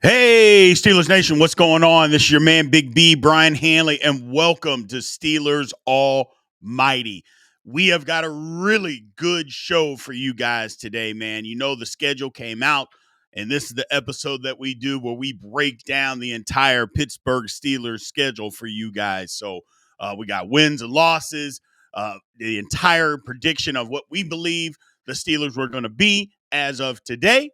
Hey, Steelers Nation, what's going on? This is your man, Big B, Brian Hanley, and welcome to Steelers Almighty. We have got a really good show for you guys today, man. You know, the schedule came out, and this is the episode that we do where we break down the entire Pittsburgh Steelers schedule for you guys. So we got wins and losses, the entire prediction of what we believe the Steelers were going to be as of today.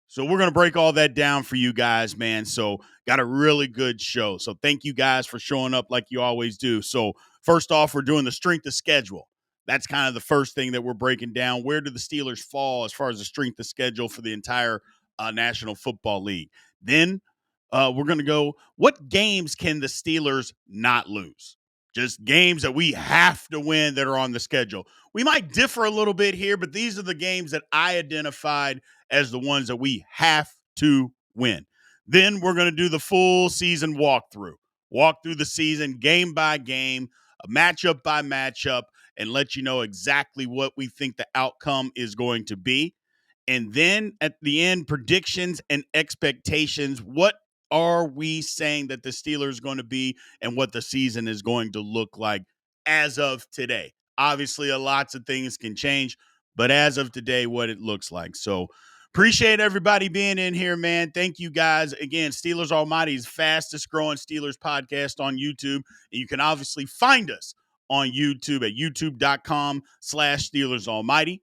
So we're going to break all that down for you guys, man. So got a really good show. So thank you guys for showing up like you always do. So first off, we're doing the strength of schedule. That's kind of the first thing that we're breaking down. Where do the Steelers fall as far as the strength of schedule for the entire National Football League? Then we're going to go, what games can the Steelers not lose? Just games that we have to win that are on the schedule. We might differ a little bit here, but these are the games that I identified as the ones that we have to win. Then we're going to do the full season walkthrough, walk through the season game by game, matchup by matchup, and let you know exactly what we think the outcome is going to be. And then at the end, predictions and expectations. What are we saying that the Steelers are going to be and what the season is going to look like as of today? Obviously, lots of things can change, but as of today, what it looks like. So, appreciate everybody being in here, man. Thank you guys. Again, Steelers Almighty's fastest growing Steelers podcast on YouTube. And you can obviously find us on YouTube at youtube.com/Steelers Almighty.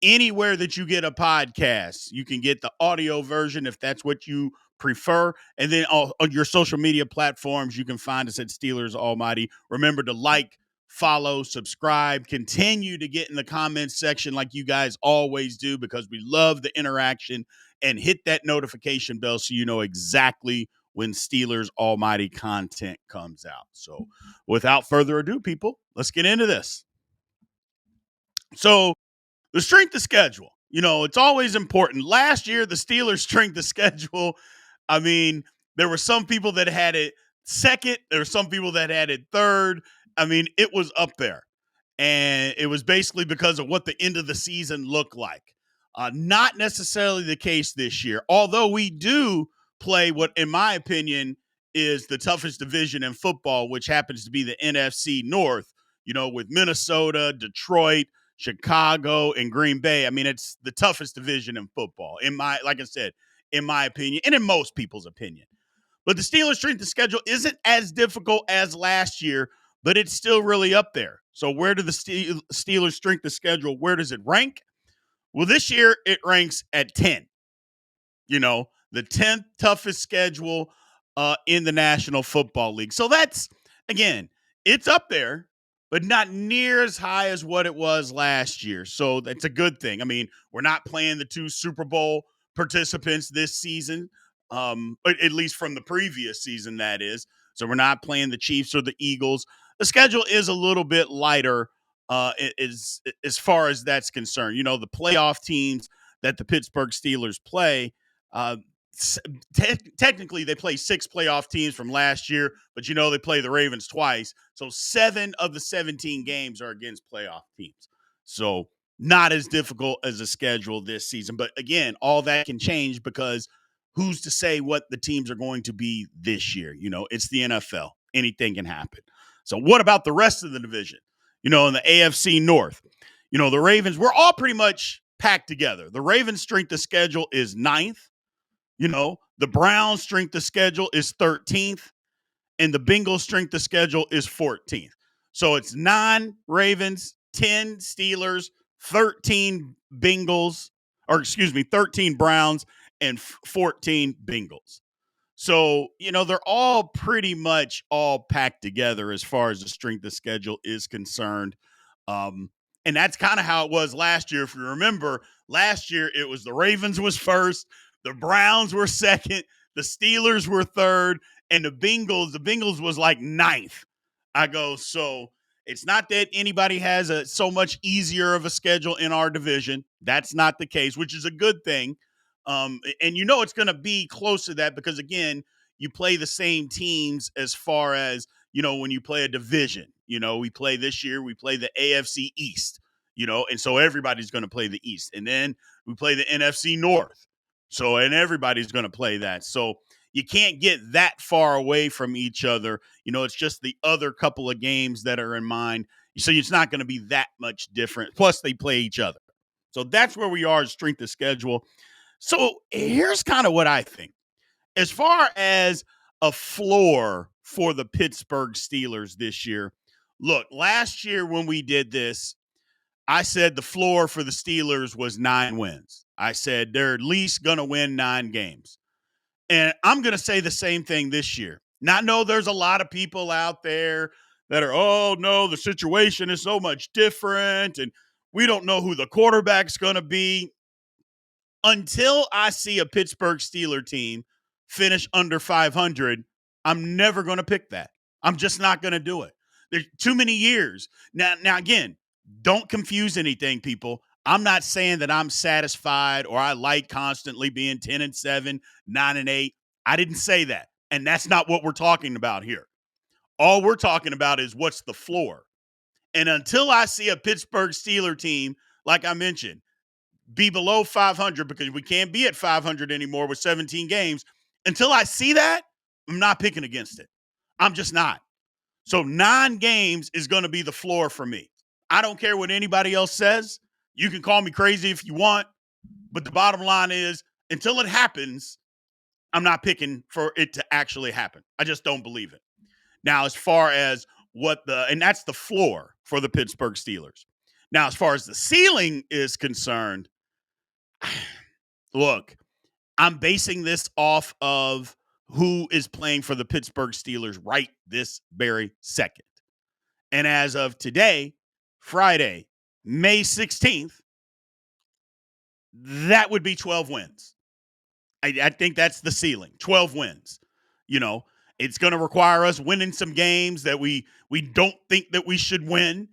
Anywhere that you get a podcast, you can get the audio version if that's what you prefer. And then on your social media platforms, you can find us at Steelers Almighty. Remember to like, follow, subscribe, continue to get in the comments section like you guys always do because we love the interaction, and hit that notification bell so you know exactly when Steelers Almighty content comes out. So without further ado, people, let's get into this. So the strength of schedule, it's always important. Last year, the Steelers' strength of schedule, I mean, there were some people that had it second, there were some people that had it third. I mean, it was up there. And it was basically because of what the end of the season looked like. Not necessarily the case this year, although we do play what, in my opinion, is the toughest division in football, which happens to be the NFC North, with Minnesota, Detroit, Chicago, and Green Bay. I mean, it's the toughest division in football, like I said, in my opinion, and in most people's opinion. But the Steelers' strength of schedule isn't as difficult as last year, but it's still really up there. So where do the Steelers' strength of schedule, where does it rank? Well, this year it ranks at 10. The 10th toughest schedule in the National Football League. So that's, again, it's up there, but not near as high as what it was last year. So that's a good thing. I mean, we're not playing the two Super Bowl participants this season, at least from the previous season, that is. So we're not playing the Chiefs or the Eagles. The schedule is a little bit lighter as far as that's concerned. The playoff teams that the Pittsburgh Steelers play, uh, technically they play 6 playoff teams from last year, but they play the Ravens twice. So 7 of the 17 games are against playoff teams. So not as difficult as a schedule this season. But again, all that can change because who's to say what the teams are going to be this year? It's the NFL. Anything can happen. So what about the rest of the division? In the AFC North, the Ravens, we're all pretty much packed together. The Ravens' strength of schedule is ninth. The Browns' strength of schedule is 13th, and the Bengals' strength of schedule is 14th. So it's 9 Ravens, 10 Steelers, 13 Bengals, 13 Browns, and 14 Bengals. So, they're all pretty much all packed together as far as the strength of schedule is concerned. And that's kind of how it was last year. If you remember, last year it was the Ravens was first, the Browns were second, the Steelers were third, and the Bengals was like ninth. I go, so it's not that anybody has so much easier of a schedule in our division. That's not the case, which is a good thing. And it's going to be close to that because, again, you play the same teams as far as, when you play a division. We play this year, we play the AFC East, and so everybody's going to play the East. And then we play the NFC North. So, and everybody's going to play that. So, you can't get that far away from each other. It's just the other couple of games that are in mind. So, it's not going to be that much different. Plus, they play each other. So, that's where we are in strength of schedule. So, here's kind of what I think. As far as a floor for the Pittsburgh Steelers this year, look, last year when we did this, I said the floor for the Steelers was 9 wins. I said they're at least going to win 9 games. And I'm going to say the same thing this year. Now, I know there's a lot of people out there that are, oh, no, the situation is so much different and we don't know who the quarterback's going to be. Until I see a Pittsburgh Steeler team finish under 500, I'm never going to pick that. I'm just not going to do it. There's too many years. Now again, don't confuse anything, people. I'm not saying that I'm satisfied or I like constantly being 10-7, 9-8. I didn't say that. And that's not what we're talking about here. All we're talking about is what's the floor. And until I see a Pittsburgh Steeler team, like I mentioned, be below 500, because we can't be at 500 anymore with 17 games. Until I see that, I'm not picking against it. I'm just not. So 9 games is going to be the floor for me. I don't care what anybody else says. You can call me crazy if you want, but the bottom line is until it happens, I'm not picking for it to actually happen. I just don't believe it. Now, as far as and that's the floor for the Pittsburgh Steelers. Now, as far as the ceiling is concerned, look, I'm basing this off of who is playing for the Pittsburgh Steelers right this very second. And as of today, Friday, May 16th, that would be 12 wins. I think that's the ceiling, 12 wins. It's going to require us winning some games that we don't think that we should win.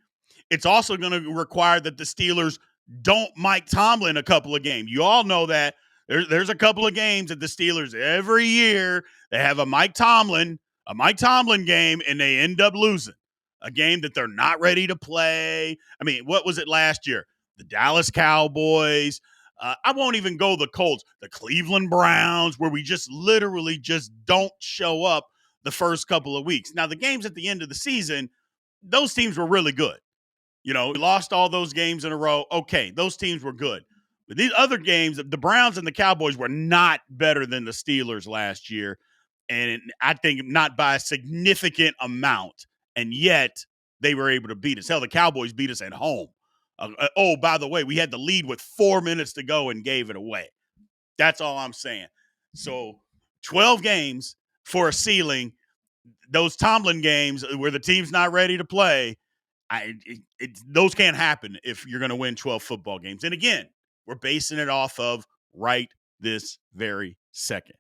It's also going to require that the Steelers don't Mike Tomlin a couple of games. You all know that there's a couple of games that the Steelers every year they have a Mike Tomlin game, and they end up losing a game that they're not ready to play. I mean, what was it last year? The Dallas Cowboys. I won't even go the Colts, the Cleveland Browns, where we just literally just don't show up the first couple of weeks. Now, the games at the end of the season, those teams were really good. We lost all those games in a row. Okay, those teams were good. But these other games, the Browns and the Cowboys were not better than the Steelers last year. And I think not by a significant amount. And yet they were able to beat us. Hell, the Cowboys beat us at home. By the way, we had the lead with 4 minutes to go and gave it away. That's all I'm saying. So 12 games for a ceiling. Those Tomlin games where the team's not ready to play, those can't happen if you're going to win 12 football games. And again, we're basing it off of right this very second.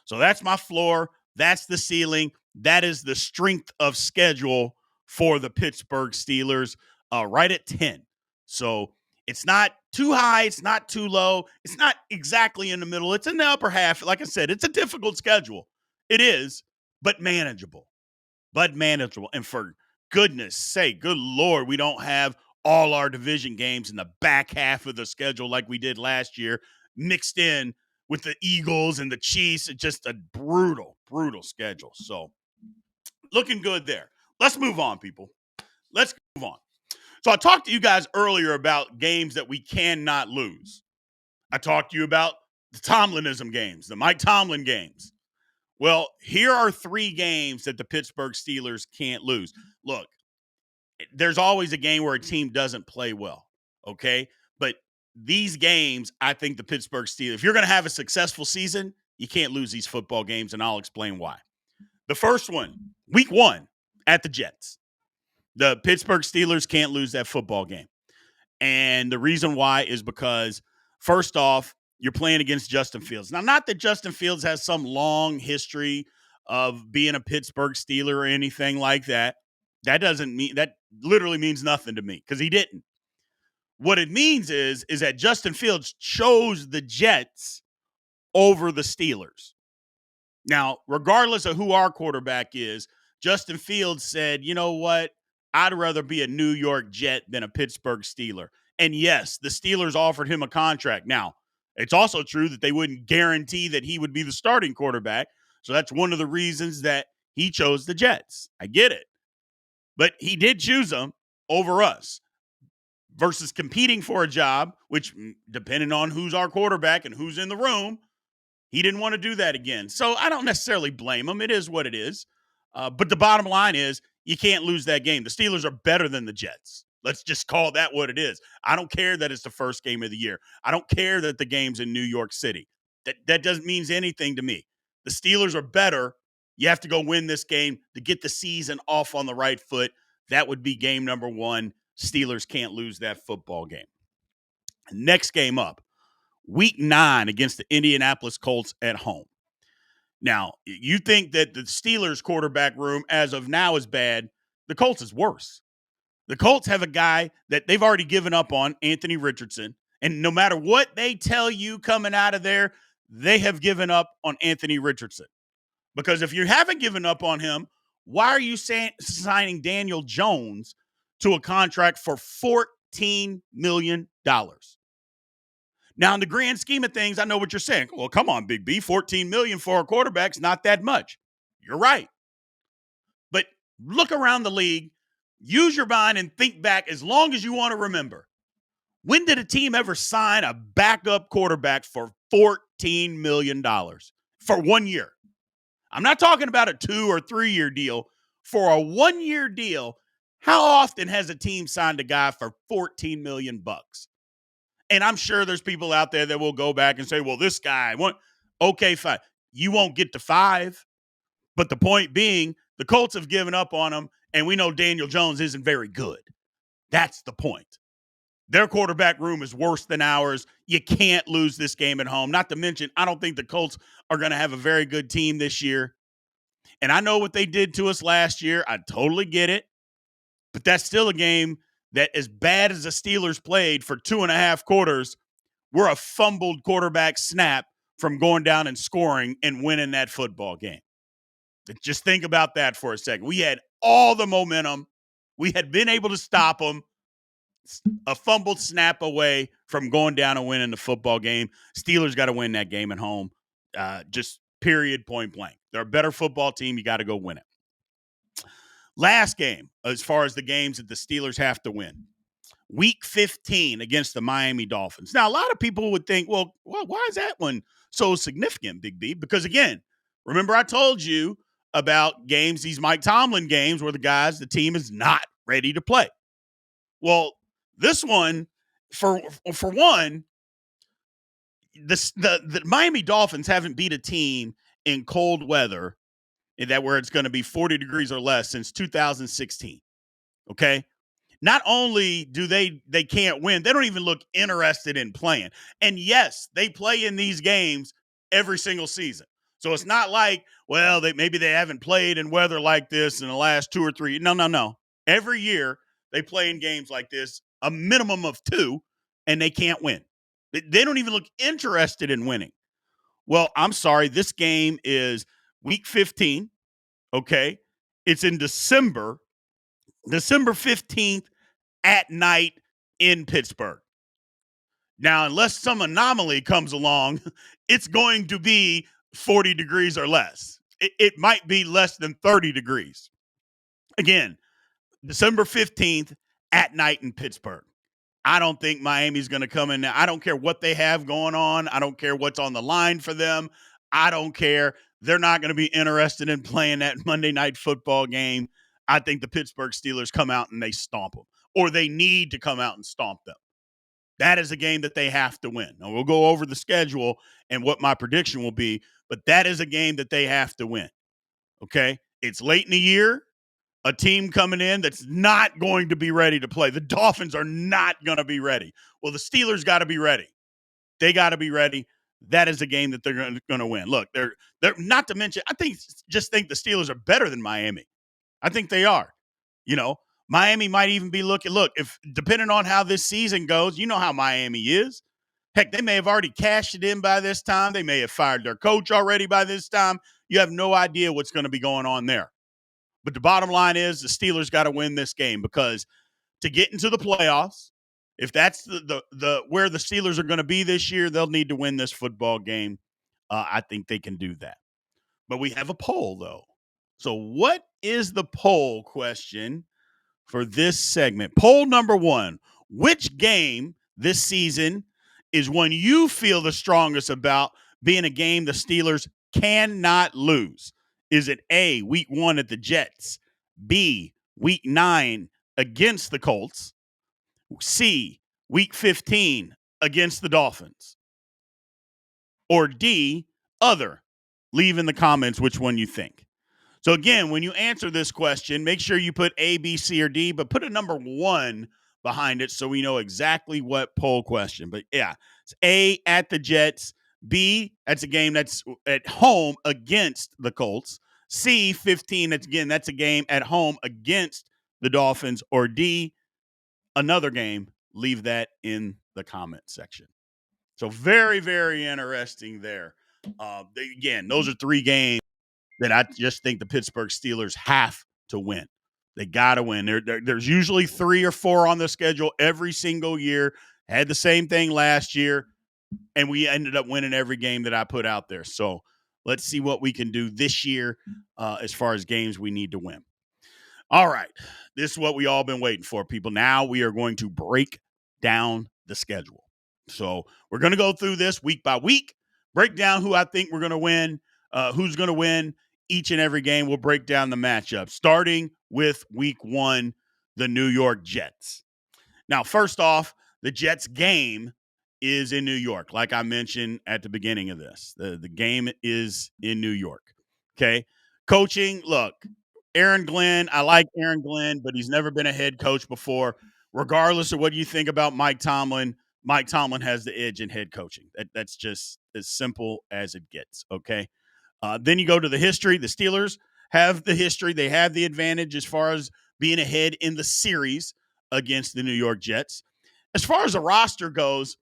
So that's my floor. That's the ceiling. That is the strength of schedule for the Pittsburgh Steelers, right at 10. So it's not too high. It's not too low. It's not exactly in the middle. It's in the upper half. Like I said, it's a difficult schedule. It is, but manageable. And for goodness sake, good Lord, we don't have all our division games in the back half of the schedule like we did last year, mixed in with the Eagles and the Chiefs. It's just a brutal, brutal schedule. So looking good there. Let's move on, people. Let's move on. So I talked to you guys earlier about games that we cannot lose. I talked to you about the Tomlinism games, the Mike Tomlin games. Well, here are 3 games that the Pittsburgh Steelers can't lose. Look, there's always a game where a team doesn't play well, okay? But these games, I think the Pittsburgh Steelers, if you're going to have a successful season, you can't lose these football games, and I'll explain why. The first one, week 1 at the Jets. The Pittsburgh Steelers can't lose that football game. And the reason why is because, first off, you're playing against Justin Fields. Now, not that Justin Fields has some long history of being a Pittsburgh Steeler or anything like that. That literally means nothing to me because he didn't. What it means is that Justin Fields chose the Jets over the Steelers. Now, regardless of who our quarterback is, Justin Fields said, you know what? I'd rather be a New York Jet than a Pittsburgh Steeler. And yes, the Steelers offered him a contract. Now, It's also true that they wouldn't guarantee that he would be the starting quarterback. So that's one of the reasons that he chose the Jets. I get it. But he did choose them over us versus competing for a job, which, depending on who's our quarterback and who's in the room, he didn't want to do that again. So I don't necessarily blame him. It is what it is. But the bottom line is you can't lose that game. The Steelers are better than the Jets. Let's just call that what it is. I don't care that it's the first game of the year. I don't care that the game's in New York City. That doesn't mean anything to me. The Steelers are better. You have to go win this game to get the season off on the right foot. That would be game number one. Steelers can't lose that football game. Next game up, Week 9 against the Indianapolis Colts at home. Now, you think that the Steelers' quarterback room as of now is bad. The Colts is worse. The Colts have a guy that they've already given up on, Anthony Richardson. And no matter what they tell you coming out of there, they have given up on Anthony Richardson. Because if you haven't given up on him, why are you signing Daniel Jones to a contract for $14 million? Now, in the grand scheme of things, I know what you're saying. Well, come on, Big B, $14 million for a quarterback's not that much. You're right. But look around the league, use your mind and think back as long as you want to remember. When did a team ever sign a backup quarterback for $14 million for 1 year? I'm not talking about a 2 or 3 year deal. For a 1 year deal, how often has a team signed a guy for $14 million bucks? And I'm sure there's people out there that will go back and say, well, this guy, okay, fine. You won't get to 5. But the point being, the Colts have given up on him, and we know Daniel Jones isn't very good. That's the point. Their quarterback room is worse than ours. You can't lose this game at home. Not to mention, I don't think the Colts are going to have a very good team this year. And I know what they did to us last year. I totally get it. But that's still a game that, as bad as the Steelers played for 2.5 quarters, we're a fumbled quarterback snap from going down and scoring and winning that football game. Just think about that for a second. We had all the momentum. We had been able to stop them. A fumbled snap away from going down and winning the football game. Steelers got to win that game at home. Just period, point blank. They're a better football team. You got to go win it. Last game, as far as the games that the Steelers have to win. Week 15 against the Miami Dolphins. Now, a lot of people would think, well, why is that one so significant, Big B? Because, again, remember I told you about games, these Mike Tomlin games, where the team is not ready to play. Well, this one, for one, the Miami Dolphins haven't beat a team in cold weather where it's going to be 40 degrees or less since 2016. Okay? Not only do they can't win, they don't even look interested in playing. And yes, they play in these games every single season. So it's not like, well, maybe they haven't played in weather like this in the last 2 or 3. No. Every year they play in games like this, a minimum of 2, and they can't win. They don't even look interested in winning. Well, I'm sorry. This game is week 15. Okay. It's in December 15th at night in Pittsburgh. Now, unless some anomaly comes along, it's going to be 40 degrees or less. It might be less than 30 degrees. Again, December 15th at night in Pittsburgh. I don't think Miami's going to come in there. I don't care what they have going on. I don't care what's on the line for them. I don't care. They're not going to be interested in playing that Monday night football game. I think the Pittsburgh Steelers come out and they stomp them, or they need to come out and stomp them. That is a game that they have to win. Now, we'll go over the schedule and what my prediction will be, but that is a game that they have to win. Okay? It's late in the year. A team coming in that's not going to be ready to play. The Dolphins are not going to be ready. Well, the Steelers got to be ready. They got to be ready. That is a game that they're going to win. Look, they're not to mention, I think the Steelers are better than Miami. I think they are. Miami might even be look, if depending on how this season goes, you know how Miami is. Heck, they may have already cashed it in by this time. They may have fired their coach already by this time. You have no idea what's going to be going on there. But the bottom line is the Steelers got to win this game, because to get into the playoffs, If that's the where the Steelers are going to be this year, they'll need to win this football game. I think they can do that. But we have a poll though. So what is the poll question for this segment? Poll number 1. Which game this season is one you feel the strongest about being a game the Steelers cannot lose? Is it A, week 1 at the Jets, B, week 9 against the Colts, C, week 15 against the Dolphins, or D, other? Leave in the comments which one you think. So again, when you answer this question, make sure you put A, B, C, or D, but put a number 1 behind it so we know exactly what poll question. But yeah, it's A, at the Jets. B, that's a game that's at home against the Colts. C, 15, that's a game at home against the Dolphins. Or D, another game. Leave that in the comment section. So very, very interesting there. Again, those are 3 games that I just think the Pittsburgh Steelers have to win. They got to win. There's usually 3 or 4 on the schedule every single year. Had the same thing last year, and we ended up winning every game that I put out there. So let's see what we can do this year as far as games we need to win. All right. This is what we all been waiting for, people. Now we are going to break down the schedule. So we're going to go through this week by week, break down who I think we're going to win, who's going to win each and every game. We'll break down the matchup, starting with week 1, the New York Jets. Now, first off, the Jets game is in New York, like I mentioned at the beginning of this. The game is in New York. Okay. Coaching, look, Aaron Glenn, I like Aaron Glenn, but he's never been a head coach before. Regardless of what you think about Mike Tomlin has the edge in head coaching. That's just as simple as it gets, okay? Then you go to the history. The Steelers have the history. They have the advantage as far as being ahead in the series against the New York Jets. As far as the roster goes,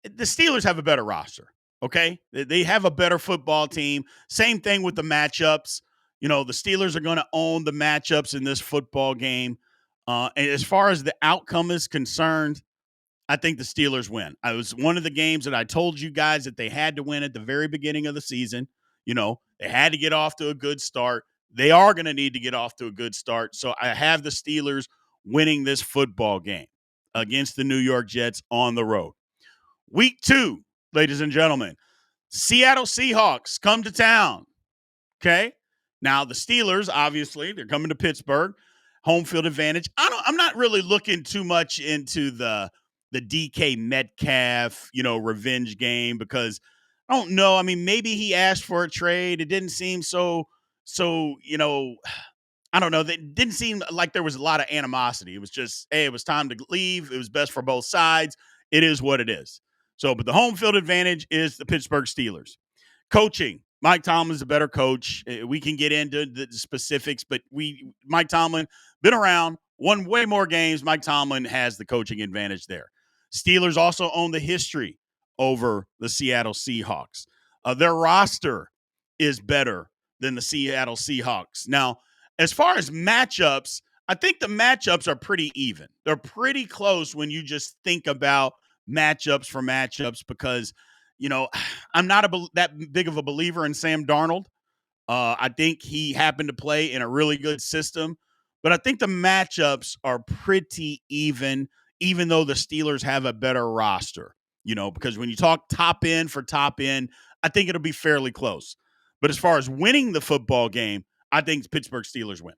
the Steelers have a better roster, okay? They have a better football team. Same thing with the matchups. You know, the Steelers are going to own the matchups in this football game. And as far as the outcome is concerned, I think the Steelers win. I was one of the games that I told you guys that they had to win at the very beginning of the season. You know, they had to get off to a good start. They are going to need to get off to a good start. So I have the Steelers winning this football game against the New York Jets on the road. Week 2, ladies and gentlemen, Seattle Seahawks come to town. Okay. Now the Steelers, obviously, they're coming to Pittsburgh, home field advantage. I'm not really looking too much into the DK Metcalf, revenge game because I don't know. I mean, maybe he asked for a trade. It didn't seem so, I don't know. It didn't seem like there was a lot of animosity. It was just, hey, it was time to leave. It was best for both sides. It is what it is. So, but the home field advantage is the Pittsburgh Steelers. Coaching, Mike Tomlin's a better coach. We can get into the specifics, but Mike Tomlin, been around, won way more games. Mike Tomlin has the coaching advantage there. Steelers also own the history over the Seattle Seahawks. Their roster is better than the Seattle Seahawks. Now, as far as matchups, I think the matchups are pretty even. They're pretty close when you just think about matchups for matchups because, I'm not that big of a believer in Sam Darnold. I think he happened to play in a really good system, but I think the matchups are pretty even though the Steelers have a better roster, because when you talk top end for top end, I think it'll be fairly close. But as far as winning the football game, I think Pittsburgh Steelers win.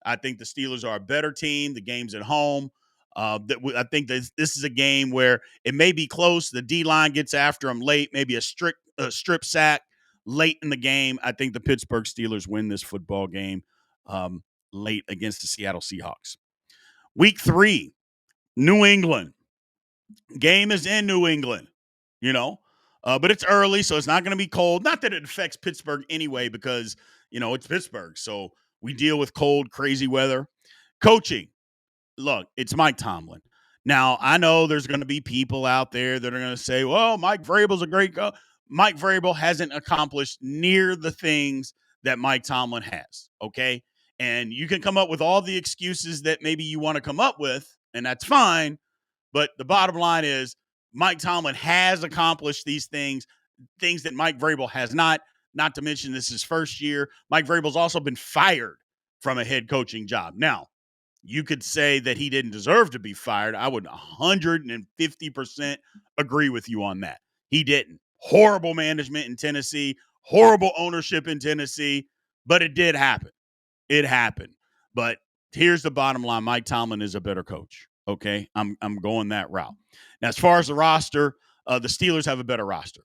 I think the Steelers are a better team. The game's at home. I think this is a game where it may be close. The D-line gets after them late, maybe a strip sack late in the game. I think the Pittsburgh Steelers win this football game late against the Seattle Seahawks. Week 3, New England. Game is in New England, but it's early, so it's not going to be cold. Not that it affects Pittsburgh anyway because, it's Pittsburgh. So we deal with cold, crazy weather. Coaching. Look, it's Mike Tomlin. Now, I know there's going to be people out there that are going to say, well, Mike Vrabel's a great coach. Mike Vrabel hasn't accomplished near the things that Mike Tomlin has, okay? And you can come up with all the excuses that maybe you want to come up with, and that's fine. But the bottom line is Mike Tomlin has accomplished these things that Mike Vrabel has not. Not to mention this is his first year. Mike Vrabel's also been fired from a head coaching job. Now, you could say that he didn't deserve to be fired. I would 150% agree with you on that. He didn't. Horrible management in Tennessee, horrible ownership in Tennessee, but it did happen. It happened. But here's the bottom line. Mike Tomlin is a better coach. Okay. I'm going that route. Now, as far as the roster, the Steelers have a better roster.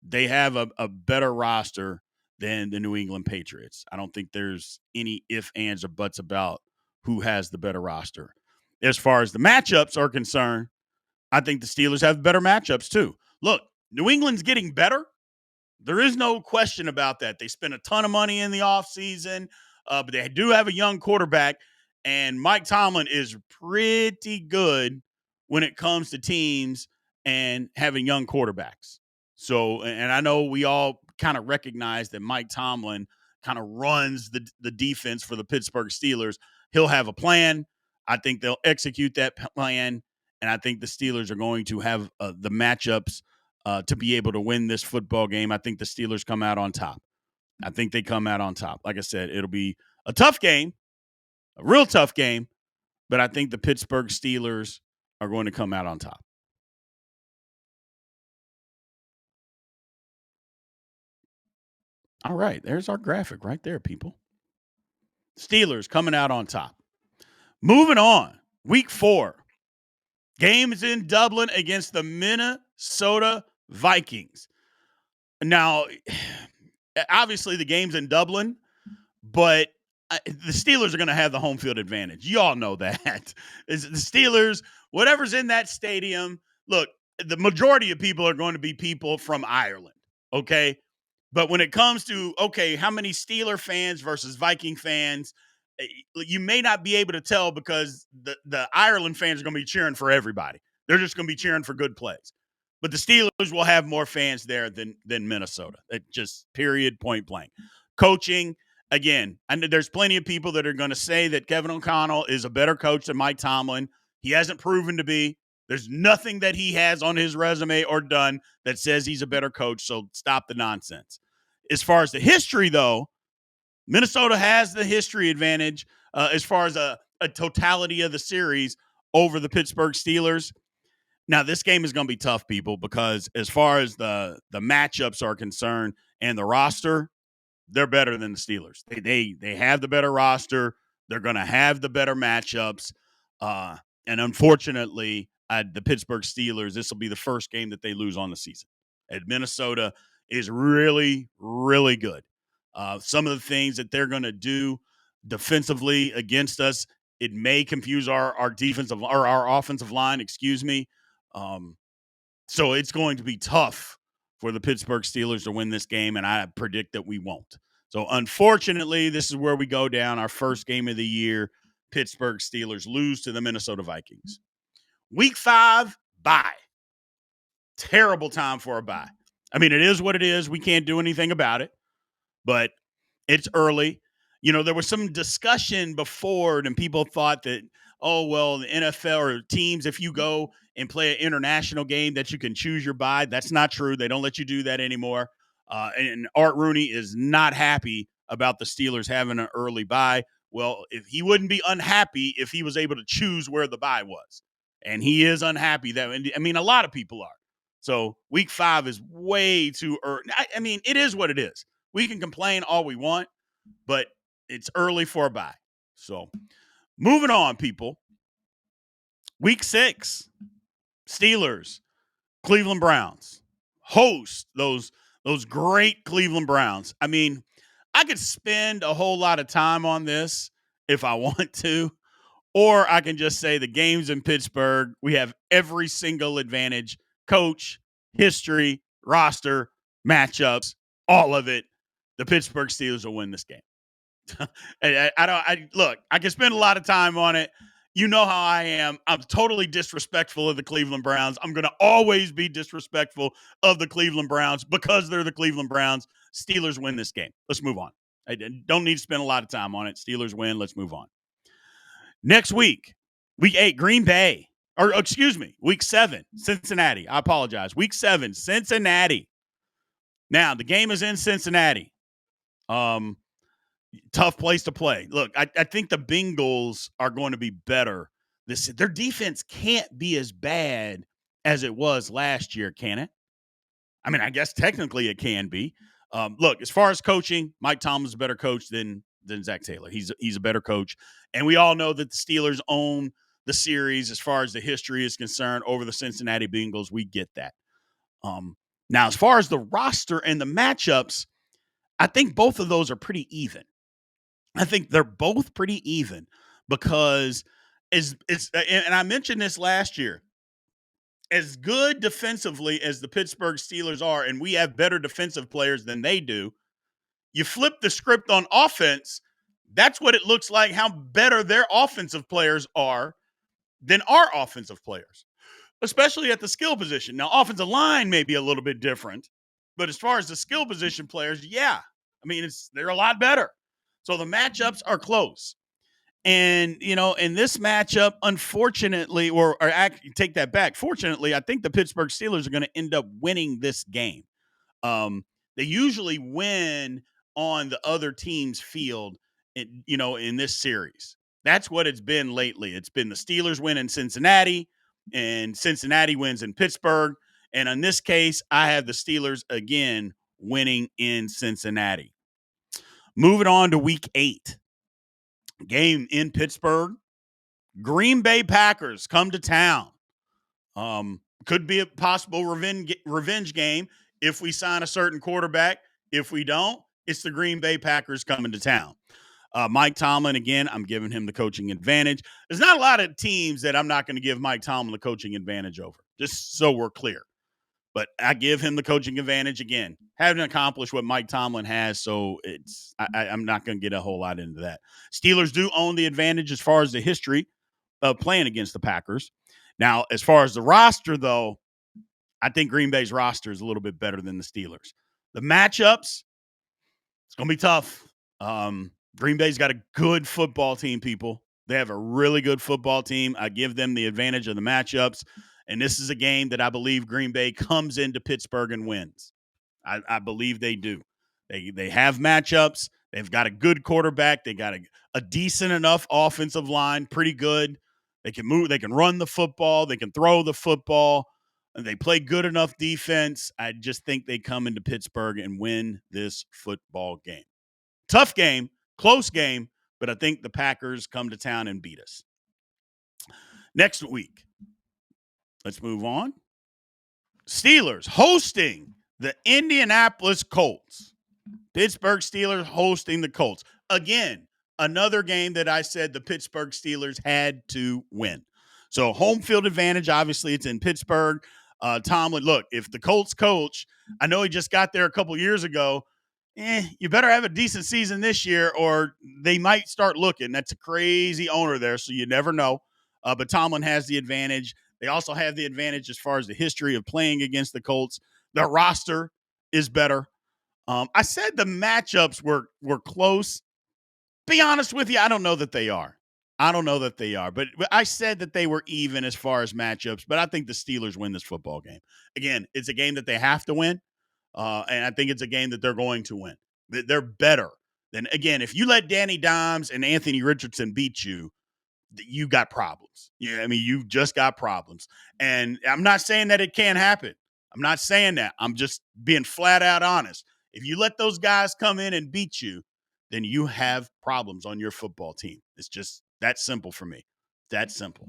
They have a better roster than the New England Patriots. I don't think there's any ifs, ands, or buts about who has the better roster. As far as the matchups are concerned, I think the Steelers have better matchups too. Look, New England's getting better. There is no question about that. They spent a ton of money in the offseason, but they do have a young quarterback, and Mike Tomlin is pretty good when it comes to teams and having young quarterbacks. So, and I know we all kind of recognize that Mike Tomlin kind of runs the defense for the Pittsburgh Steelers. He'll have a plan. I think they'll execute that plan, and I think the Steelers are going to have the matchups to be able to win this football game. I think the Steelers come out on top. I think they come out on top. Like I said, it'll be a tough game, a real tough game, but I think the Pittsburgh Steelers are going to come out on top. All right, there's our graphic right there, people. Steelers coming out on top. Moving on, week 4. Games in Dublin against the Minnesota Vikings. Now, obviously, the game's in Dublin, but the Steelers are going to have the home field advantage. You all know that. The Steelers, whatever's in that stadium, look, the majority of people are going to be people from Ireland, okay? But when it comes to, okay, how many Steeler fans versus Viking fans, you may not be able to tell because the Ireland fans are going to be cheering for everybody. They're just going to be cheering for good plays. But the Steelers will have more fans there than Minnesota. It just period, point blank. Coaching, again, I know there's plenty of people that are going to say that Kevin O'Connell is a better coach than Mike Tomlin. He hasn't proven to be. There's nothing that he has on his resume or done that says he's a better coach, so stop the nonsense. As far as the history, though, Minnesota has the history advantage as far as a totality of the series over the Pittsburgh Steelers. Now, this game is going to be tough, people, because as far as the matchups are concerned and the roster, they're better than the Steelers. They have the better roster. They're going to have the better matchups. And unfortunately, the Pittsburgh Steelers, this will be the first game that they lose on the season. And Minnesota is really, really good. Some of the things that they're going to do defensively against us, it may confuse our defensive or our offensive line, excuse me. So it's going to be tough for the Pittsburgh Steelers to win this game, and I predict that we won't. So unfortunately, this is where we go down. Our first game of the year, Pittsburgh Steelers lose to the Minnesota Vikings. Week 5, bye. Terrible time for a bye. I mean, it is what it is. We can't do anything about it, but it's early. You know, there was some discussion before, and people thought that, oh, well, the NFL or teams, if you go and play an international game, that you can choose your bye. That's not true. They don't let you do that anymore. And Art Rooney is not happy about the Steelers having an early bye. Well, if he wouldn't be unhappy if he was able to choose where the bye was. And he is unhappy that, I mean, a lot of people are. So week 5 is way too early. I mean, it is what it is. We can complain all we want, but it's early for a bye. So moving on, people. Week 6, Steelers, Cleveland Browns. Host those great Cleveland Browns. I mean, I could spend a whole lot of time on this if I want to, or I can just say the game's in Pittsburgh. We have every single advantage: coach, history, roster, matchups, all of it. The Pittsburgh Steelers will win this game. Look, I can spend a lot of time on it. You know how I am. I'm totally disrespectful of the Cleveland Browns. I'm going to always be disrespectful of the Cleveland Browns because they're the Cleveland Browns. Steelers win this game. Let's move on. I don't need to spend a lot of time on it. Steelers win. Let's move on. Next week, week 8, Green Bay. Or excuse me, week 7, Cincinnati. I apologize. Week 7, Cincinnati. Now, the game is in Cincinnati. Um, Tough place to play. Look, I think the Bengals are going to be better. Their defense can't be as bad as it was last year, can it? I mean, I guess technically it can be. Look, as far as coaching, Mike Tomlin's a better coach than Zach Taylor. He's a better coach, and we all know that the Steelers own the series as far as the history is concerned over the Cincinnati Bengals. We get that. Now, as far as the roster and the matchups, I think both of those are pretty even. I think they're both pretty even because and I mentioned this last year. As good defensively as the Pittsburgh Steelers are, and we have better defensive players than they do, you flip the script on offense, that's what it looks like how better their offensive players are than our offensive players, especially at the skill position. Now, offensive line may be a little bit different, but as far as the skill position players, yeah. I mean, they're a lot better. So the matchups are close. And, in this matchup, unfortunately, or actually take that back. Fortunately, I think the Pittsburgh Steelers are going to end up winning this game. They usually win on the other team's field, in this series. That's what it's been lately. It's been the Steelers win in Cincinnati, and Cincinnati wins in Pittsburgh. And in this case, I have the Steelers again winning in Cincinnati. Moving on to week 8. Game in Pittsburgh. Green Bay Packers come to town. Could be a possible revenge game if we sign a certain quarterback. If we don't, it's the Green Bay Packers coming to town. Mike Tomlin, again, I'm giving him the coaching advantage. There's not a lot of teams that I'm not going to give Mike Tomlin the coaching advantage over, just so we're clear. But I give him the coaching advantage again. Haven't accomplished what Mike Tomlin has, so I'm not going to get a whole lot into that. Steelers do own the advantage as far as the history of playing against the Packers. Now, as far as the roster, though, I think Green Bay's roster is a little bit better than the Steelers. The matchups, it's going to be tough. Green Bay's got a good football team, people. They have a really good football team. I give them the advantage of the matchups. And this is a game that I believe Green Bay comes into Pittsburgh and wins. I believe they do. They have matchups. They've got a good quarterback. They got a decent enough offensive line, pretty good. They can move. They can run the football. They can throw the football. And they play good enough defense. I just think they come into Pittsburgh and win this football game. Tough game, close game, but I think the Packers come to town and beat us. Next week, let's move on. Steelers hosting the Indianapolis Colts. Pittsburgh Steelers hosting the Colts. Again, another game that I said the Pittsburgh Steelers had to win. So home field advantage, obviously it's in Pittsburgh. Tomlin, look, if the Colts coach, I know he just got there a couple years ago, you better have a decent season this year or they might start looking. That's a crazy owner there, so you never know. But Tomlin has the advantage. They also have the advantage as far as the history of playing against the Colts. Their roster is better. I said the matchups were close. Be honest with you, I don't know that they are. But I said that they were even as far as matchups, but I think the Steelers win this football game. Again, it's a game that they have to win, and I think it's a game that they're going to win. They're better. Then again, if you let Danny Dimes and Anthony Richardson beat you, you got problems. Yeah, I mean, you've just got problems. And I'm not saying that it can't happen. I'm not saying that. I'm just being flat out honest. If you let those guys come in and beat you, then you have problems on your football team. It's just that simple for me. That simple.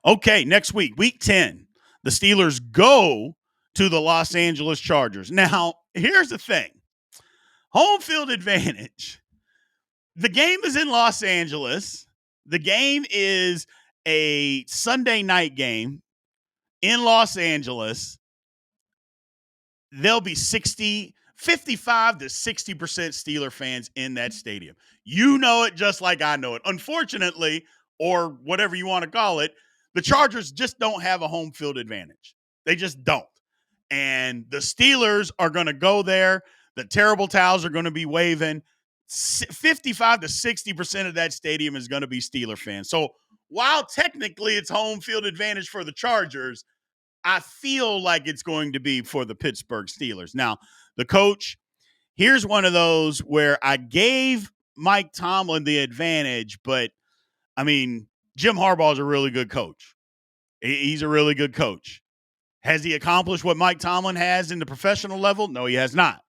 Okay, next week, week 10, the Steelers go to the Los Angeles Chargers. Now, here's the thing. Home field advantage. The game is in Los Angeles. The game is a Sunday night game in Los Angeles. There'll be 55 to 60% Steeler fans in that stadium. You know it just like I know it. Unfortunately, or whatever you want to call it, the Chargers just don't have a home field advantage. They just don't. And the Steelers are going to go there. The terrible towels are going to be waving. 55 to 60% of that stadium is going to be Steeler fans. So while technically it's home field advantage for the Chargers, I feel like it's going to be for the Pittsburgh Steelers. Now, the coach, here's one of those where I gave Mike Tomlin the advantage, but I mean, Jim Harbaugh is a really good coach. He's a really good coach. Has he accomplished what Mike Tomlin has in the professional level? No, he has not.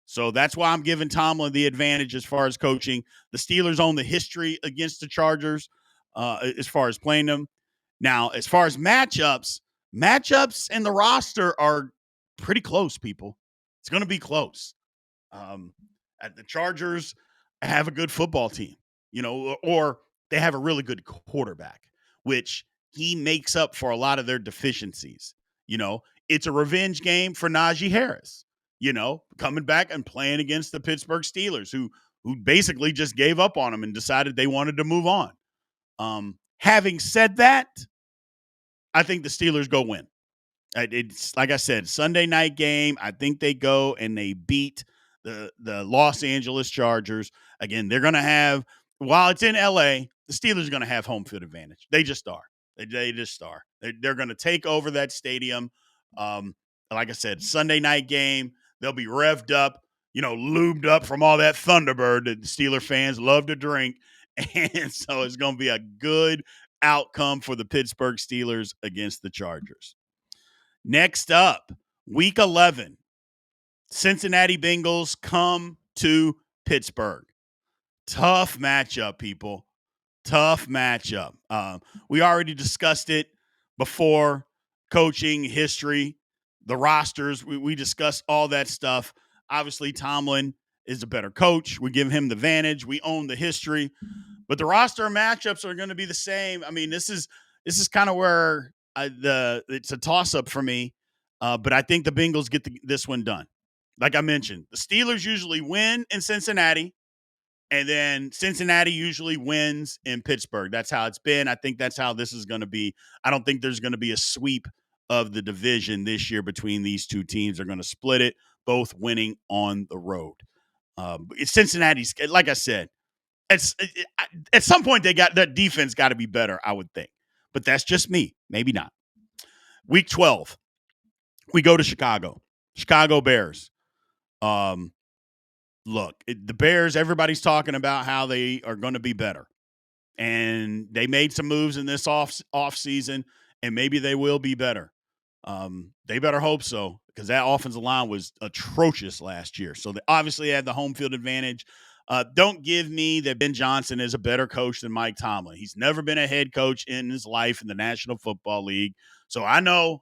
So that's why I'm giving Tomlin the advantage as far as coaching. The Steelers own the history against the Chargers as far as playing them. Now, as far as matchups in the roster are pretty close, people. It's going to be close. Um, the Chargers have a good football team, or they have a really good quarterback, which he makes up for a lot of their deficiencies. It's a revenge game for Najee Harris, coming back and playing against the Pittsburgh Steelers, who basically just gave up on him and decided they wanted to move on. Having said that, I think the Steelers go win. It's like I said, Sunday night game. I think they go and they beat the Los Angeles Chargers. Again, they're going to have, while it's in LA, the Steelers are going to have home field advantage. They just are. They just are. They're going to take over that stadium. Like I said, Sunday night game. They'll be revved up, lubed up from all that Thunderbird that the Steeler fans love to drink. And so it's going to be a good outcome for the Pittsburgh Steelers against the Chargers. Next up, week 11, Cincinnati Bengals come to Pittsburgh. Tough matchup, people. Tough matchup. We already discussed it before. Coaching, history, the rosters. We discussed all that stuff. Obviously, Tomlin is a better coach. We give him the advantage. We own the history. But the roster matchups are going to be the same. I mean, this is kind of where it's a toss up for me. But I think the Bengals get this one done. Like I mentioned, the Steelers usually win in Cincinnati, and then Cincinnati usually wins in Pittsburgh. That's how it's been. I think that's how this is going to be. I don't think there's going to be a sweep of the division this year between these two teams. They're going to split it, both winning on the road. Cincinnati's, like I said, at some point that defense got to be better, I would think. But that's just me. Maybe not. Week 12, we go to Chicago Bears. Look, the Bears, everybody's talking about how they are going to be better. And they made some moves in this off season, and maybe they will be better. They better hope so, because that offensive line was atrocious last year. So they obviously had the home field advantage. Don't give me that Ben Johnson is a better coach than Mike Tomlin. He's never been a head coach in his life in the National Football League. So I know.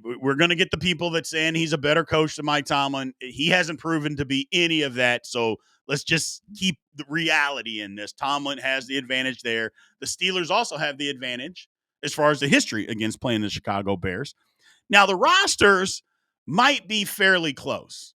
We're going to get the people that saying he's a better coach than Mike Tomlin. He hasn't proven to be any of that. So let's just keep the reality in this. Tomlin has the advantage there. The Steelers also have the advantage as far as the history against playing the Chicago Bears. Now, the rosters might be fairly close.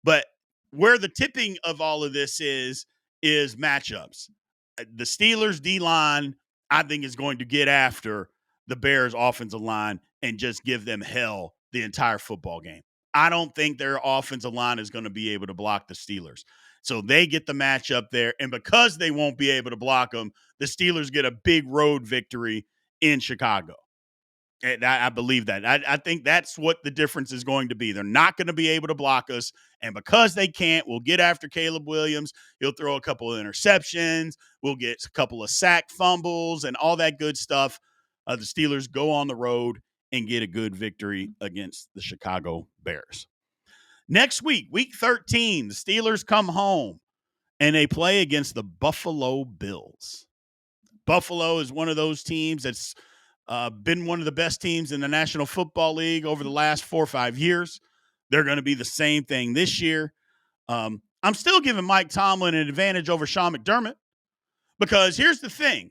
But where the tipping of all of this is matchups. The Steelers D-line, I think, is going to get after the Bears offensive line and just give them hell the entire football game. I don't think their offensive line is going to be able to block the Steelers. So they get the matchup there. And because they won't be able to block them, the Steelers get a big road victory in Chicago. And I believe that. I think that's what the difference is going to be. They're not going to be able to block us. And because they can't, we'll get after Caleb Williams. He'll throw a couple of interceptions. We'll get a couple of sack fumbles and all that good stuff. The Steelers go on the road and get a good victory against the Chicago Bears. Next week, week 13, the Steelers come home and they play against the Buffalo Bills. Buffalo is one of those teams that's been one of the best teams in the National Football League over the last 4 or 5 years. They're going to be the same thing this year. I'm still giving Mike Tomlin an advantage over Sean McDermott, because here's the thing.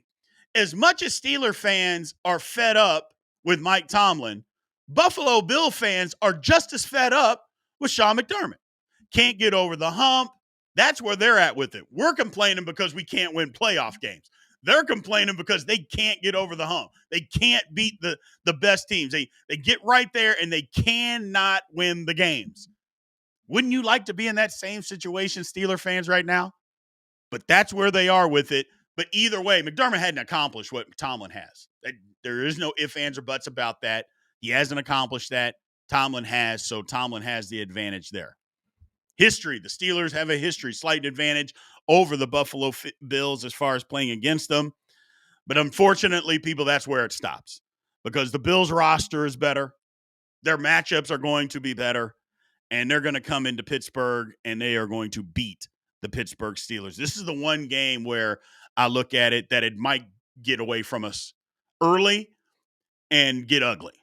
As much as Steeler fans are fed up with Mike Tomlin, Buffalo Bill fans are just as fed up with Sean McDermott. Can't get over the hump. That's where they're at with it. We're complaining because we can't win playoff games. They're complaining because they can't get over the hump. They can't beat the best teams. They get right there and they cannot win the games. Wouldn't you like to be in that same situation, Steeler fans, right now? But that's where they are with it. But either way, McDermott hadn't accomplished what Tomlin has. There is no ifs, ands, or buts about that. He hasn't accomplished that. Tomlin has, so Tomlin has the advantage there. History. The Steelers have a history, slight advantage over the Buffalo Bills as far as playing against them. But unfortunately, people, that's where it stops because the Bills roster is better. Their matchups are going to be better, and they're going to come into Pittsburgh and they are going to beat the Pittsburgh Steelers. This is the one game where I look at it that it might get away from us early and get ugly.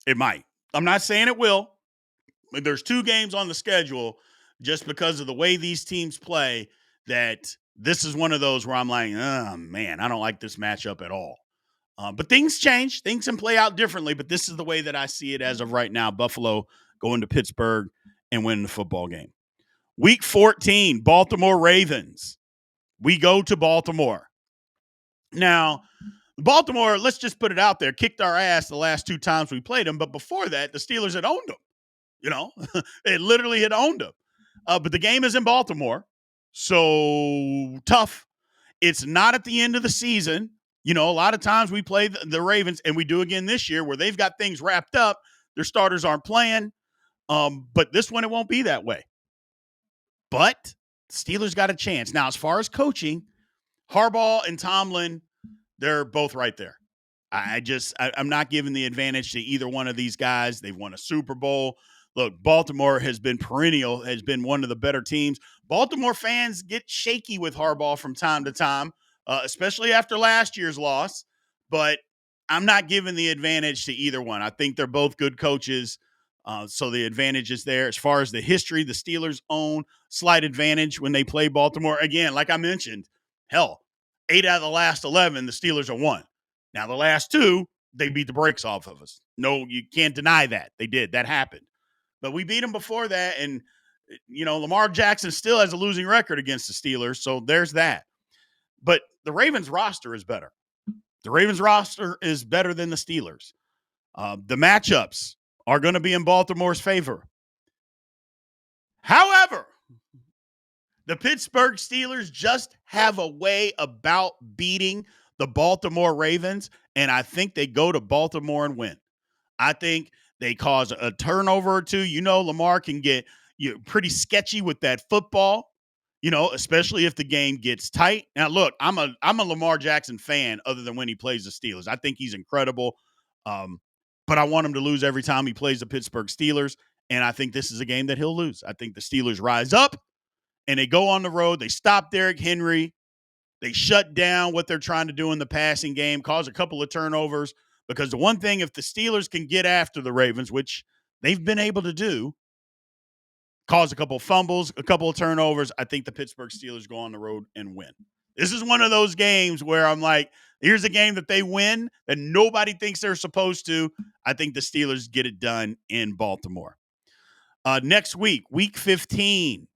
It might. I'm not saying it will. There's two games on the schedule just because of the way these teams play that this is one of those where I'm like, oh, man, I don't like this matchup at all. But things change. Things can play out differently, but this is the way that I see it as of right now. Buffalo going to Pittsburgh and winning the football game. Week 14, Baltimore Ravens. We go to Baltimore. Now, Baltimore, let's just put it out there, kicked our ass the last two times we played them, but before that, the Steelers had owned them. You know, it literally had owned them. But the game is in Baltimore, so tough. It's not at the end of the season. You know, a lot of times we play the Ravens, and we do again this year, where they've got things wrapped up. Their starters aren't playing. But this one, it won't be that way. But Steelers got a chance. Now, as far as coaching, Harbaugh and Tomlin, they're both right there. I'm not giving the advantage to either one of these guys. They've won a Super Bowl. Look, Baltimore has been perennial, has been one of the better teams. Baltimore fans get shaky with Harbaugh from time to time, especially after last year's loss. But I'm not giving the advantage to either one. I think they're both good coaches. So the advantage is there. As far as the history, the Steelers own slight advantage when they play Baltimore. Again, like I mentioned, hell, 8 out of the last 11, the Steelers are won. Now, the last two, they beat the brakes off of us. No, you can't deny that. They did. That happened. But we beat them before that, and, you know, Lamar Jackson still has a losing record against the Steelers, so there's that. But the Ravens roster is better. The Ravens roster is better than the Steelers. The matchups are going to be in Baltimore's favor. However, the Pittsburgh Steelers just have a way about beating the Baltimore Ravens, and I think they go to Baltimore and win. I think they cause a turnover or two. You know, Lamar can get pretty sketchy with that football, you know, especially if the game gets tight. Now, look, I'm a Lamar Jackson fan other than when he plays the Steelers. I think he's incredible, but I want him to lose every time he plays the Pittsburgh Steelers, and I think this is a game that he'll lose. I think the Steelers rise up, and they go on the road. They stop Derrick Henry. They shut down what they're trying to do in the passing game, cause a couple of turnovers. Because the one thing, if the Steelers can get after the Ravens, which they've been able to do, cause a couple of fumbles, a couple of turnovers, I think the Pittsburgh Steelers go on the road and win. This is one of those games where I'm like, here's a game that they win that nobody thinks they're supposed to. I think the Steelers get it done in Baltimore. Next week, week 15,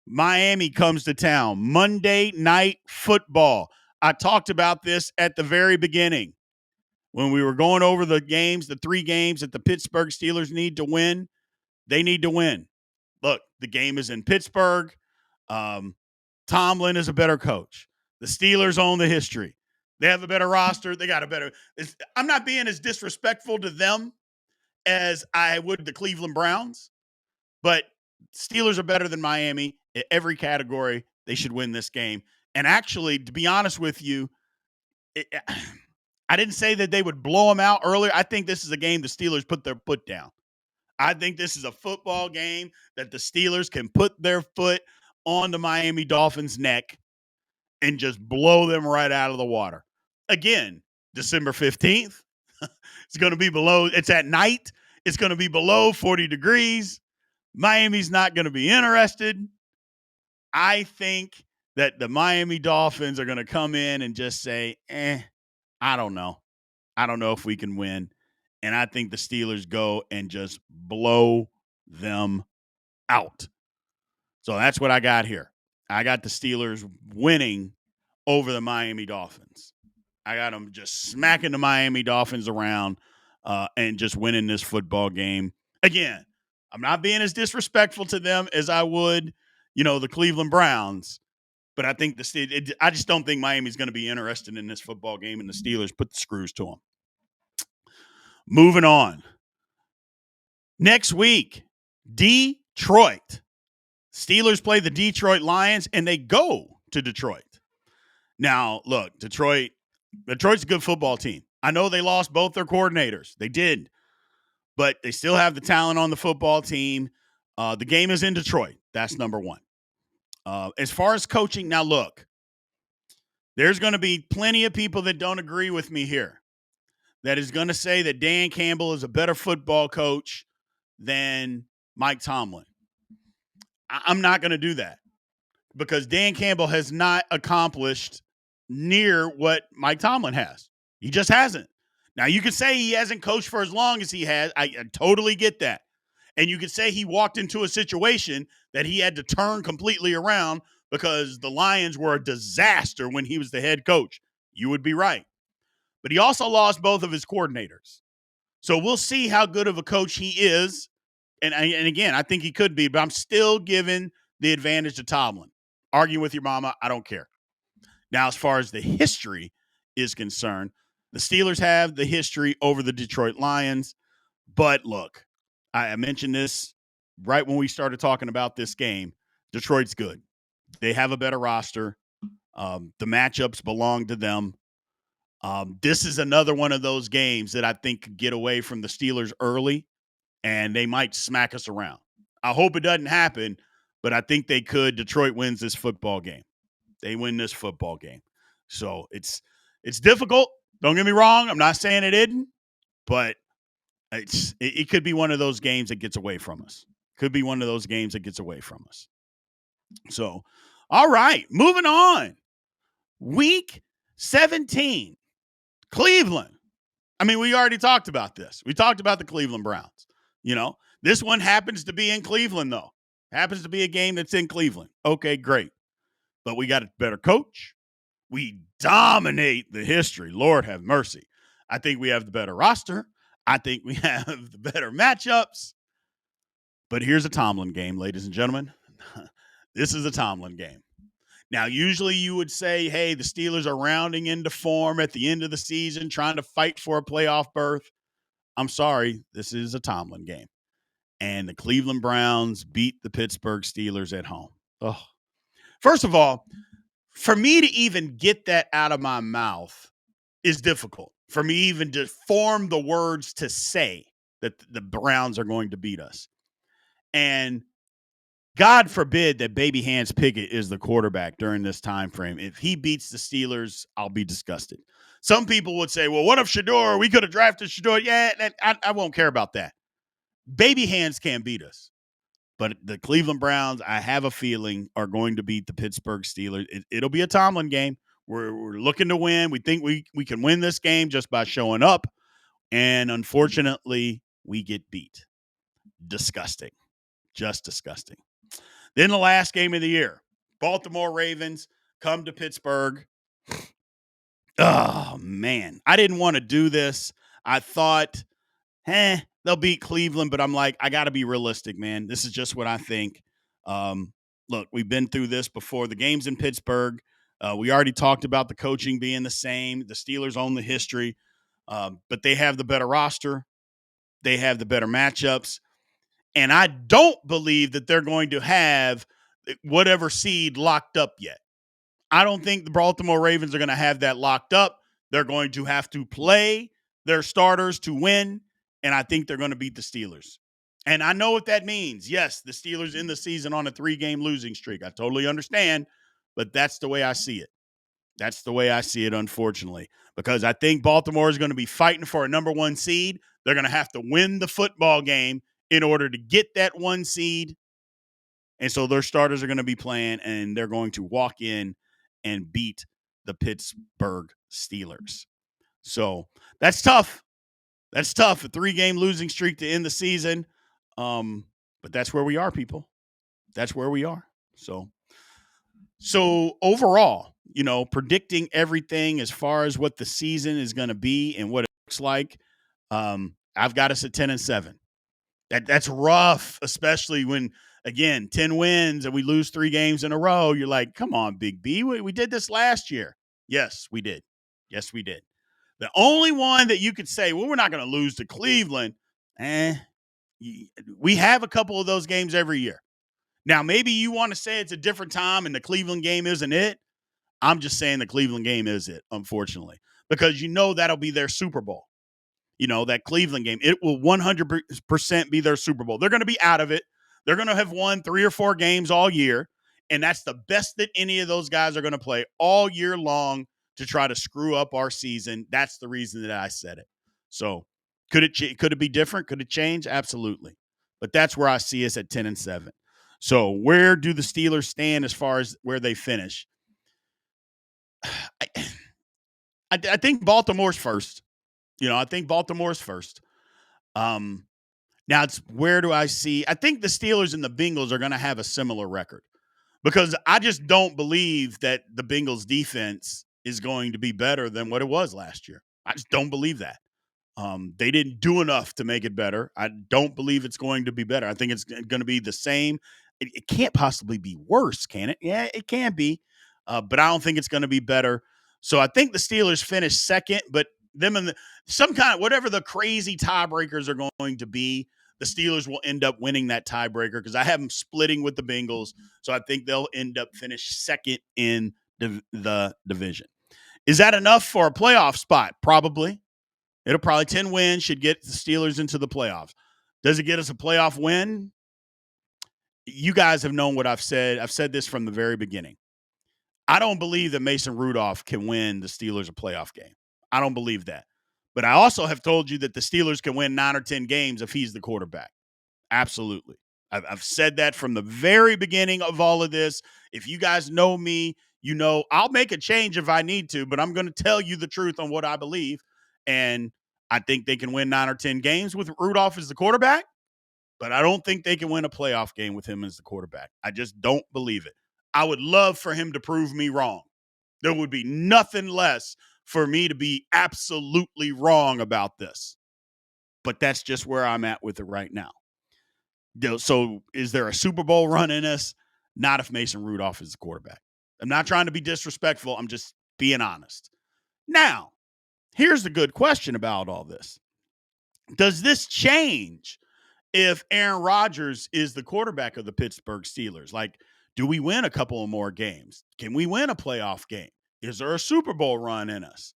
Miami comes to town. Monday Night Football. I talked about this at the very beginning when we were going over the games, the 3 games that the Pittsburgh Steelers need to win. They need to win. Look, the game is in Pittsburgh. Tomlin is a better coach. The Steelers own the history. They have a better roster. They got a better. I'm not being as disrespectful to them as I would the Cleveland Browns, but Steelers are better than Miami in every category. They should win this game. And actually, to be honest with you, I didn't say that they would blow them out earlier. I think this is a game the Steelers put their foot down. I think this is a football game that the Steelers can put their foot on the Miami Dolphins' neck and just blow them right out of the water. Again, December 15th. It's going to be below. It's at night. It's going to be below 40 degrees. Miami's not going to be interested. I think that the Miami Dolphins are going to come in and just say, I don't know. I don't know if we can win. And I think the Steelers go and just blow them out. So that's what I got here. I got the Steelers winning over the Miami Dolphins. I got them just smacking the Miami Dolphins around and just winning this football game. Again, I'm not being as disrespectful to them as I would, the Cleveland Browns. But I think I just don't think Miami's going to be interested in this football game, and the Steelers put the screws to them. Moving on. Next week, Detroit. Steelers play the Detroit Lions, and they go to Detroit. Now, look, Detroit's a good football team. I know they lost both their coordinators. They did. But they still have the talent on the football team. The game is in Detroit. That's number one. As far as coaching, now look, there's going to be plenty of people that don't agree with me here that is going to say that Dan Campbell is a better football coach than Mike Tomlin. I'm not going to do that because Dan Campbell has not accomplished near what Mike Tomlin has. He just hasn't. Now, you could say he hasn't coached for as long as he has. I totally get that. And you could say he walked into a situation that he had to turn completely around because the Lions were a disaster when he was the head coach. You would be right. But he also lost both of his coordinators. So we'll see how good of a coach he is. And again, I think he could be, but I'm still giving the advantage to Tomlin. Argue with your mama, I don't care. Now, as far as the history is concerned, the Steelers have the history over the Detroit Lions. But look, I mentioned this right when we started talking about this game. Detroit's good. They have a better roster. The matchups belong to them. This is another one of those games that I think could get away from the Steelers early, and they might smack us around. I hope it doesn't happen, but I think they could. Detroit wins this football game. They win this football game. So it's difficult. Don't get me wrong. I'm not saying it isn't, but it could be one of those games that gets away from us. Could be one of those games that gets away from us. So, all right, moving on. Week 17, Cleveland. I mean, we already talked about this. We talked about the Cleveland Browns. This one happens to be in Cleveland, though. Happens to be a game that's in Cleveland. Okay, great. But we got a better coach. We dominate the history. Lord have mercy. I think we have the better roster. I think we have the better matchups. But here's a Tomlin game, ladies and gentlemen. This is a Tomlin game. Now, usually you would say, hey, the Steelers are rounding into form at the end of the season, trying to fight for a playoff berth. I'm sorry, this is a Tomlin game. And the Cleveland Browns beat the Pittsburgh Steelers at home. Oh. First of all, for me to even get that out of my mouth is difficult. For me even to form the words to say that the Browns are going to beat us. And God forbid that Baby Hands Pickett is the quarterback during this time frame. If he beats the Steelers, I'll be disgusted. Some people would say, well, what if Shador? We could have drafted Shador. Yeah, I won't care about that. Baby Hands can't beat us. But the Cleveland Browns, I have a feeling, are going to beat the Pittsburgh Steelers. It'll be a Tomlin game. We're looking to win. We think we can win this game just by showing up. And unfortunately, we get beat. Disgusting. Just disgusting. Then the last game of the year, Baltimore Ravens come to Pittsburgh. Oh, man. I didn't want to do this. I thought, they'll beat Cleveland, but I'm like, I got to be realistic, man. This is just what I think. Look, we've been through this before. The game's in Pittsburgh. We already talked about the coaching being the same. The Steelers own the history, but they have the better roster. They have the better matchups. And I don't believe that they're going to have whatever seed locked up yet. I don't think the Baltimore Ravens are going to have that locked up. They're going to have to play their starters to win, and I think they're going to beat the Steelers. And I know what that means. Yes, the Steelers in the season on a 3-game losing streak. I totally understand, but that's the way I see it. That's the way I see it, unfortunately, because I think Baltimore is going to be fighting for a number 1 seed. They're going to have to win the football game in order to get that 1 seed. And so their starters are going to be playing, and they're going to walk in and beat the Pittsburgh Steelers. So that's tough. That's tough. A 3-game losing streak to end the season. But that's where we are, people. That's where we are. So overall, predicting everything as far as what the season is going to be and what it looks like, I've got us at 10-7. That's rough, especially when, Again, 10 wins and we lose 3 games in a row. You're like, come on, Big B. We did this last year. Yes, we did. Yes, we did. The only one that you could say, well, we're not going to lose to Cleveland. Eh, we have a couple of those games every year. Now, maybe you want to say it's a different time and the Cleveland game isn't it. I'm just saying the Cleveland game is it, unfortunately, because that'll be their Super Bowl. That Cleveland game, it will 100% be their Super Bowl. They're going to be out of it. They're going to have won 3 or 4 games all year, and that's the best that any of those guys are going to play all year long to try to screw up our season. That's the reason that I said it. So could it be different? Could it change? Absolutely. But that's where I see us at 10-7. So where do the Steelers stand as far as where they finish? I think Baltimore's first. I think Baltimore's first. Now it's where do I see? I think the Steelers and the Bengals are going to have a similar record because I just don't believe that the Bengals defense is going to be better than what it was last year. I just don't believe that. They didn't do enough to make it better. I don't believe it's going to be better. I think it's going to be the same. It can't possibly be worse, can it? Yeah, it can be, but I don't think it's going to be better. So I think the Steelers finish second, but them and some kind of whatever the crazy tiebreakers are going to be, the Steelers will end up winning that tiebreaker because I have them splitting with the Bengals. So I think they'll end up finish second in the division. Is that enough for a playoff spot? Probably. It'll probably 10 wins should get the Steelers into the playoffs. Does it get us a playoff win? You guys have known what I've said. I've said this from the very beginning. I don't believe that Mason Rudolph can win the Steelers a playoff game. I don't believe that. But I also have told you that the Steelers can win 9 or 10 games if he's the quarterback. Absolutely. I've said that from the very beginning of all of this. If you guys know me, I'll make a change if I need to, but I'm going to tell you the truth on what I believe. And I think they can win 9 or 10 games with Rudolph as the quarterback, but I don't think they can win a playoff game with him as the quarterback. I just don't believe it. I would love for him to prove me wrong. There would be nothing less for me to be absolutely wrong about this. But that's just where I'm at with it right now. So is there a Super Bowl run in us? Not if Mason Rudolph is the quarterback. I'm not trying to be disrespectful. I'm just being honest. Now, here's the good question about all this. Does this change if Aaron Rodgers is the quarterback of the Pittsburgh Steelers? Like, do we win a couple of more games? Can we win a playoff game? Is there a Super Bowl run in us?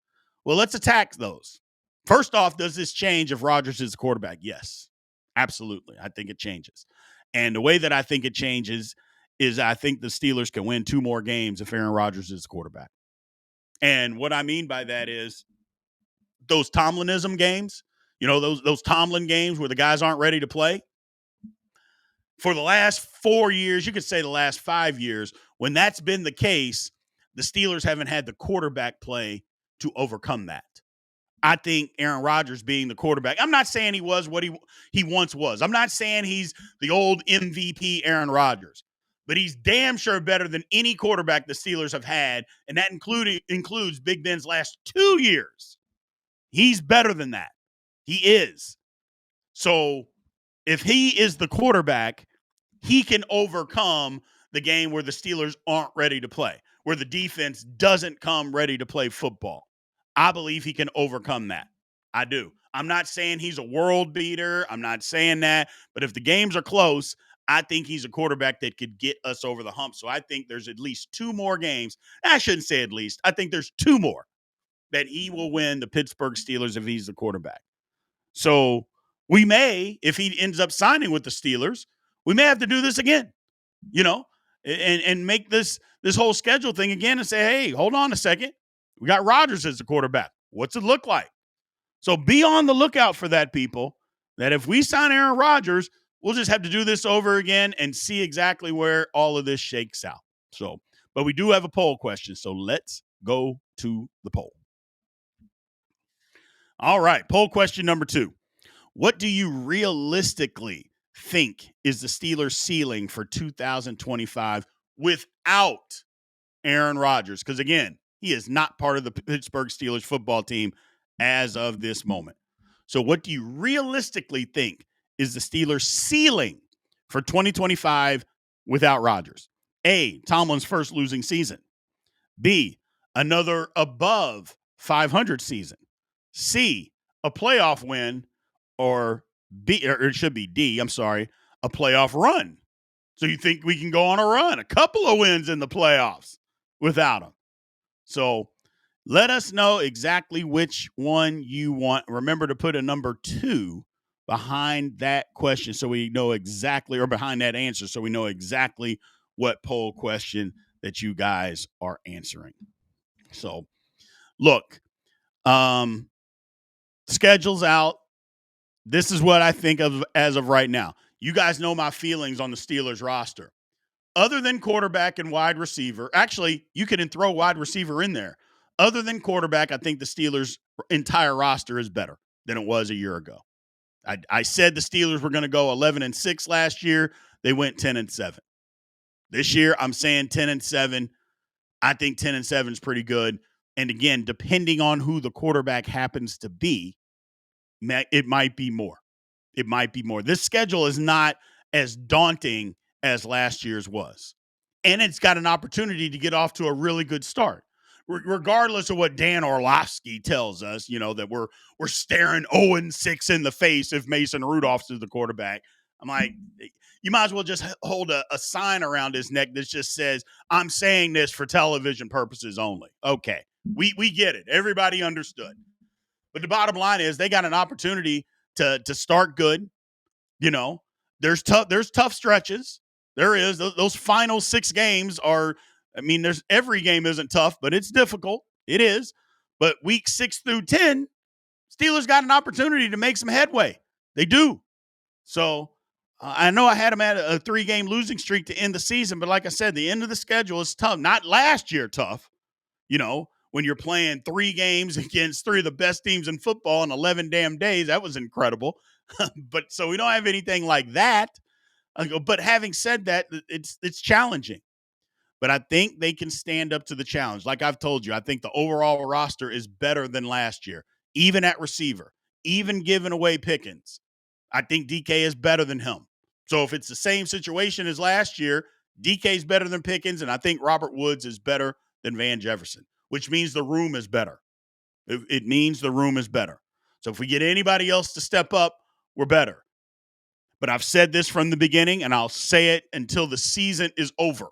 Well, let's attack those. First off, does this change if Rodgers is the quarterback? Yes, absolutely. I think it changes. And the way that I think it changes is I think the Steelers can win 2 more games if Aaron Rodgers is the quarterback. And what I mean by that is those Tomlinism games, those Tomlin games where the guys aren't ready to play. For the last 4 years, you could say the last 5 years, when that's been the case, the Steelers haven't had the quarterback play to overcome that. I think Aaron Rodgers being the quarterback, I'm not saying he was what he once was. I'm not saying he's the old MVP Aaron Rodgers, but he's damn sure better than any quarterback the Steelers have had, and that includes Big Ben's last 2 years. He's better than that. He is. So if he is the quarterback, he can overcome the game where the Steelers aren't ready to play, where the defense doesn't come ready to play football. I believe he can overcome that. I do. I'm not saying he's a world beater. I'm not saying that. But if the games are close, I think he's a quarterback that could get us over the hump. So I think there's at least 2 more games. I shouldn't say at least. I think there's 2 more that he will win the Pittsburgh Steelers if he's the quarterback. So we may, if he ends up signing with the Steelers, we may have to do this again, and make this whole schedule thing again and say, hey, hold on a second. We got Rodgers as the quarterback. What's it look like? So be on the lookout for that, people, that if we sign Aaron Rodgers, we'll just have to do this over again and see exactly where all of this shakes out. So, but we do have a poll question. So let's go to the poll. All right. Poll question number 2. What do you realistically think is the Steelers' ceiling for 2025 without Aaron Rodgers? Because, again, he is not part of the Pittsburgh Steelers football team as of this moment. So what do you realistically think is the Steelers' ceiling for 2025 without Rodgers? A, Tomlin's first losing season. B, another above 500 season. C, a playoff win. Or B, or it should be D, I'm sorry, a playoff run. So you think we can go on a run, a couple of wins in the playoffs without him? So let us know exactly which one you want. Remember to put a number 2 behind that question so we know exactly, or behind that answer so we know exactly what poll question that you guys are answering. So look, schedule's out. This is what I think of as of right now. You guys know my feelings on the Steelers roster. Other than quarterback and wide receiver, actually, you can throw wide receiver in there. Other than quarterback, I think the Steelers' entire roster is better than it was a year ago. I said the Steelers were going to go 11-6 last year. They went 10-7. This year, I'm saying 10-7. I think 10-7 is pretty good. And again, depending on who the quarterback happens to be, it might be more. It might be more. This schedule is not as daunting as last year's was. And it's got an opportunity to get off to a really good start. Regardless of what Dan Orlovsky tells us, that we're staring 0-6 in the face if Mason Rudolph's is the quarterback. I'm like, you might as well just hold a sign around his neck that just says, I'm saying this for television purposes only. Okay, we get it. Everybody understood. But the bottom line is they got an opportunity to start good. There's tough stretches. There is. Those final 6 games are, there's every game isn't tough, but it's difficult. It is. But week 6 through 10, Steelers got an opportunity to make some headway. They do. So I know I had them at a 3-game losing streak to end the season, but like I said, the end of the schedule is tough. Not last year tough, when you're playing 3 games against 3 of the best teams in football in 11 damn days. That was incredible. But so we don't have anything like that. But having said that, it's challenging. But I think they can stand up to the challenge. Like I've told you, I think the overall roster is better than last year, even at receiver, even giving away Pickens. I think DK is better than him. So if it's the same situation as last year, DK is better than Pickens, and I think Robert Woods is better than Van Jefferson, which means the room is better. It means the room is better. So if we get anybody else to step up, we're better. But I've said this from the beginning, and I'll say it until the season is over.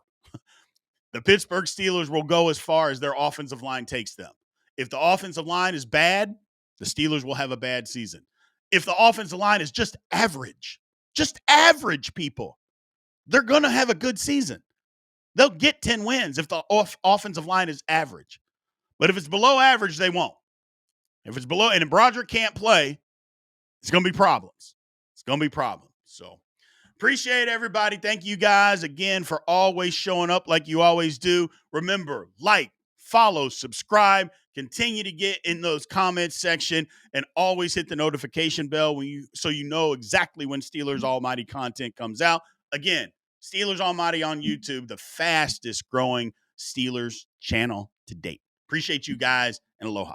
The Pittsburgh Steelers will go as far as their offensive line takes them. If the offensive line is bad, the Steelers will have a bad season. If the offensive line is just average people, they're going to have a good season. They'll get 10 wins if the offensive line is average. But if it's below average, they won't. If it's below, and if Broderick can't play, it's going to be problems. It's going to be problems. So appreciate everybody. Thank you guys again for always showing up like you always do. Remember, like, follow, subscribe, continue to get in those comments section, and always hit the notification bell so you know exactly when Steelers Almighty content comes out. Again, Steelers Almighty on YouTube, the fastest growing Steelers channel to date. Appreciate you guys, and aloha.